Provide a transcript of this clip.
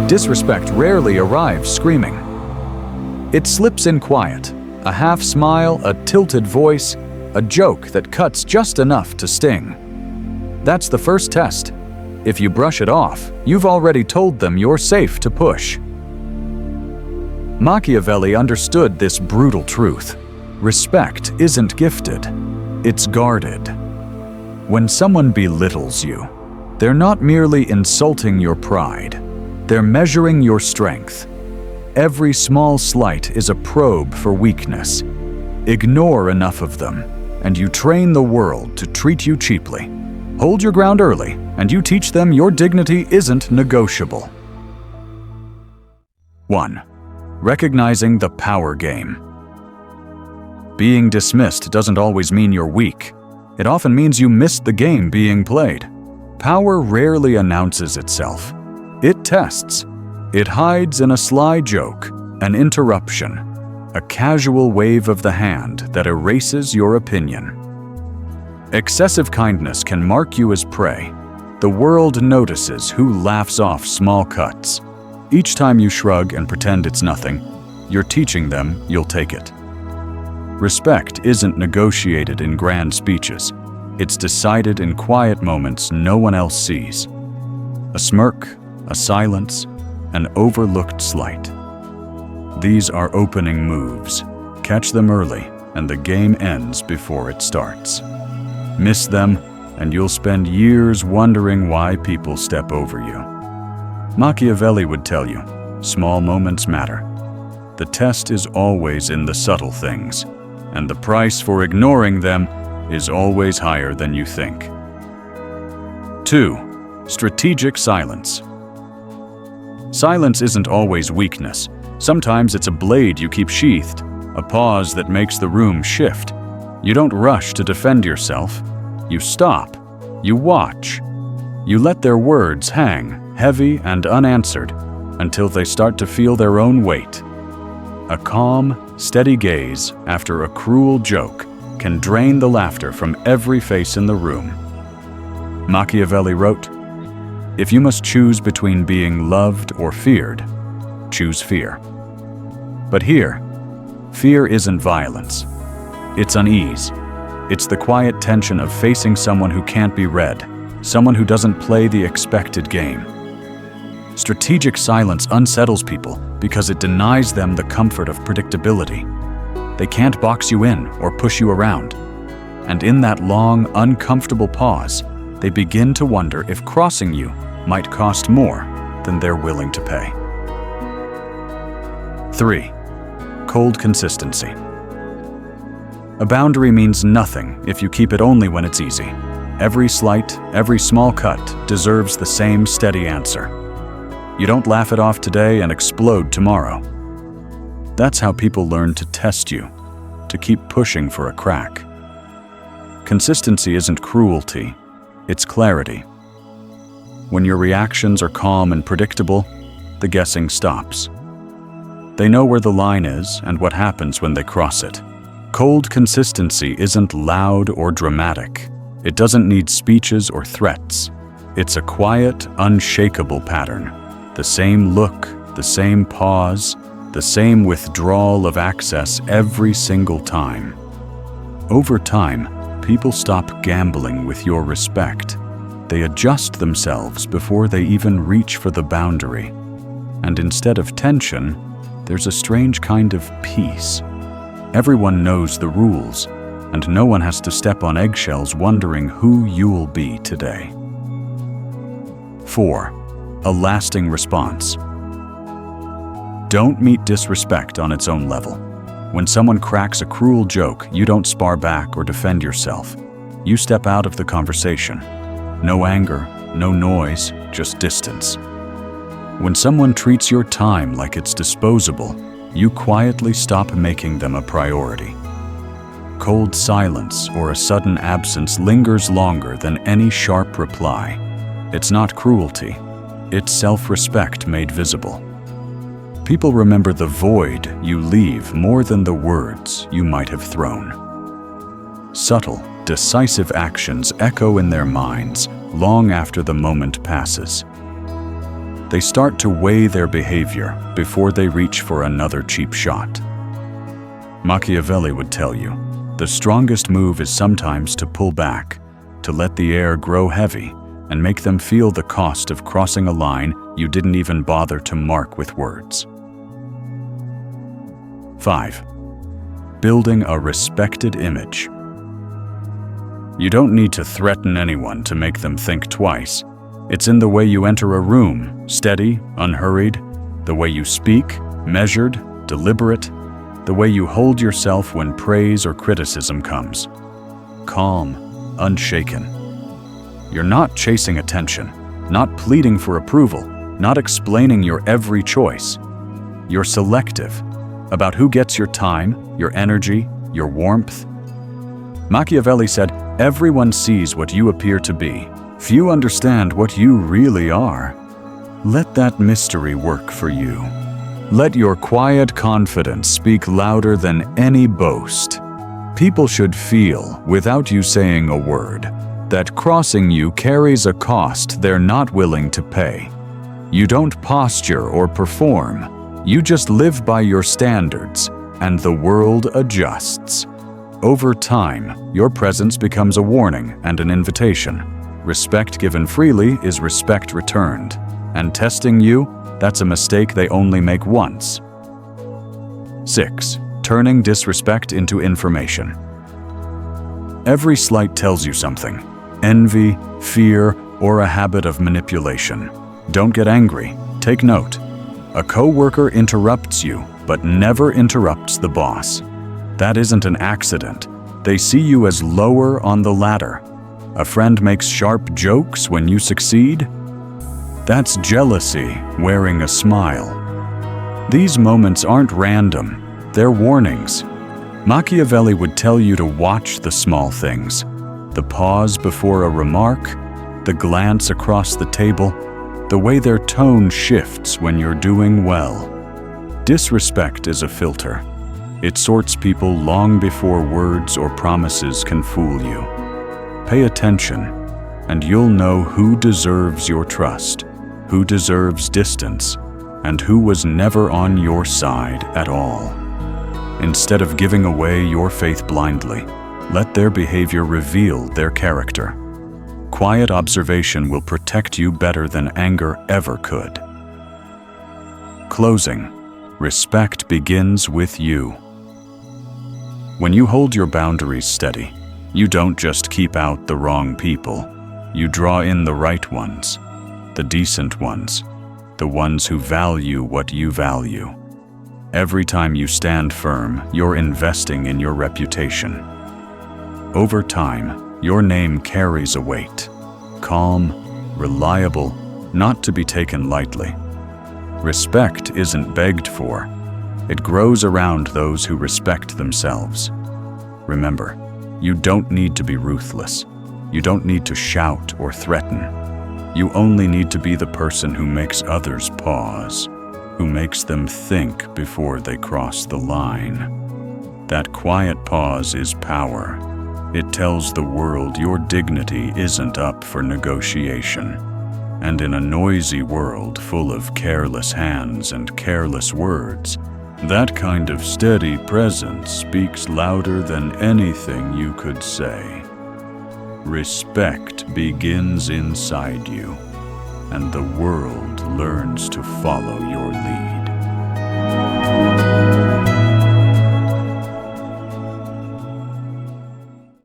Disrespect rarely arrives screaming. It slips in quiet, a half smile, a tilted voice, a joke that cuts just enough to sting. That's the first test. If you brush it off, you've already told them you're safe to push. Machiavelli understood this brutal truth. Respect isn't gifted, it's guarded. When someone belittles you, they're not merely insulting your pride, they're measuring your strength. Every small slight is a probe for weakness. Ignore enough of them, and you train the world to treat you cheaply. Hold your ground early, and you teach them your dignity isn't negotiable. 1. Recognizing the power game. Being dismissed doesn't always mean you're weak. It often means you missed the game being played. Power rarely announces itself. It tests. It hides in a sly joke, an interruption, a casual wave of the hand that erases your opinion. Excessive kindness can mark you as prey. The world notices who laughs off small cuts. Each time you shrug and pretend it's nothing, you're teaching them you'll take it. Respect isn't negotiated in grand speeches. It's decided in quiet moments no one else sees. A smirk, a silence, an overlooked slight. These are opening moves. Catch them early, and the game ends before it starts. Miss them, and you'll spend years wondering why people step over you. Machiavelli would tell you, small moments matter. The test is always in the subtle things, and the price for ignoring them is always higher than you think. 2. Strategic silence. Silence isn't always weakness. Sometimes it's a blade you keep sheathed, a pause that makes the room shift. You don't rush to defend yourself. You stop. You watch. You let their words hang, heavy and unanswered, until they start to feel their own weight. A calm, steady gaze after a cruel joke can drain the laughter from every face in the room. Machiavelli wrote, "If you must choose between being loved or feared, choose fear." But here, fear isn't violence. It's unease. It's the quiet tension of facing someone who can't be read, someone who doesn't play the expected game. Strategic silence unsettles people because it denies them the comfort of predictability. They can't box you in or push you around. And in that long, uncomfortable pause, they begin to wonder if crossing you might cost more than they're willing to pay. 3. Cold consistency. A boundary means nothing if you keep it only when it's easy. Every slight, every small cut deserves the same steady answer. You don't laugh it off today and explode tomorrow. That's how people learn to test you, to keep pushing for a crack. Consistency isn't cruelty, it's clarity. When your reactions are calm and predictable, the guessing stops. They know where the line is and what happens when they cross it. Cold consistency isn't loud or dramatic. It doesn't need speeches or threats. It's a quiet, unshakable pattern. The same look, the same pause, the same withdrawal of access every single time. Over time, people stop gambling with your respect. They adjust themselves before they even reach for the boundary. And instead of tension, there's a strange kind of peace. Everyone knows the rules, and no one has to step on eggshells wondering who you'll be today. 4. A lasting response. Don't meet disrespect on its own level. When someone cracks a cruel joke, you don't spar back or defend yourself. You step out of the conversation. No anger, no noise, just distance. When someone treats your time like it's disposable, you quietly stop making them a priority. Cold silence or a sudden absence lingers longer than any sharp reply. It's not cruelty, it's self-respect made visible. People remember the void you leave more than the words you might have thrown. Subtle, decisive actions echo in their minds long after the moment passes. They start to weigh their behavior before they reach for another cheap shot. Machiavelli would tell you, the strongest move is sometimes to pull back, to let the air grow heavy and make them feel the cost of crossing a line you didn't even bother to mark with words. 5. Building a respected image. You don't need to threaten anyone to make them think twice. It's in the way you enter a room, steady, unhurried, the way you speak, measured, deliberate, the way you hold yourself when praise or criticism comes. Calm, unshaken. You're not chasing attention, not pleading for approval, not explaining your every choice. You're selective about who gets your time, your energy, your warmth. Machiavelli said, "Everyone sees what you appear to be. Few understand what you really are." Let that mystery work for you. Let your quiet confidence speak louder than any boast. People should feel, without you saying a word, that crossing you carries a cost they're not willing to pay. You don't posture or perform. You just live by your standards, and the world adjusts. Over time, your presence becomes a warning and an invitation. Respect given freely is respect returned. And testing you, that's a mistake they only make once. 6. Turning disrespect into information. Every slight tells you something. Envy, fear, or a habit of manipulation. Don't get angry. Take note. A coworker interrupts you, but never interrupts the boss. That isn't an accident. They see you as lower on the ladder. A friend makes sharp jokes when you succeed. That's jealousy wearing a smile. These moments aren't random, they're warnings. Machiavelli would tell you to watch the small things. The pause before a remark, the glance across the table, the way their tone shifts when you're doing well. Disrespect is a filter. It sorts people long before words or promises can fool you. Pay attention, and you'll know who deserves your trust, who deserves distance, and who was never on your side at all. Instead of giving away your faith blindly, let their behavior reveal their character. Quiet observation will protect you better than anger ever could. Closing. Respect begins with you. When you hold your boundaries steady, you don't just keep out the wrong people. You draw in the right ones, the decent ones, the ones who value what you value. Every time you stand firm, you're investing in your reputation. Over time, your name carries a weight. Calm, reliable, not to be taken lightly. Respect isn't begged for. It grows around those who respect themselves. Remember, you don't need to be ruthless. You don't need to shout or threaten. You only need to be the person who makes others pause, who makes them think before they cross the line. That quiet pause is power. It tells the world your dignity isn't up for negotiation. And in a noisy world full of careless hands and careless words, that kind of steady presence speaks louder than anything you could say. Respect begins inside you, and the world learns to follow your lead.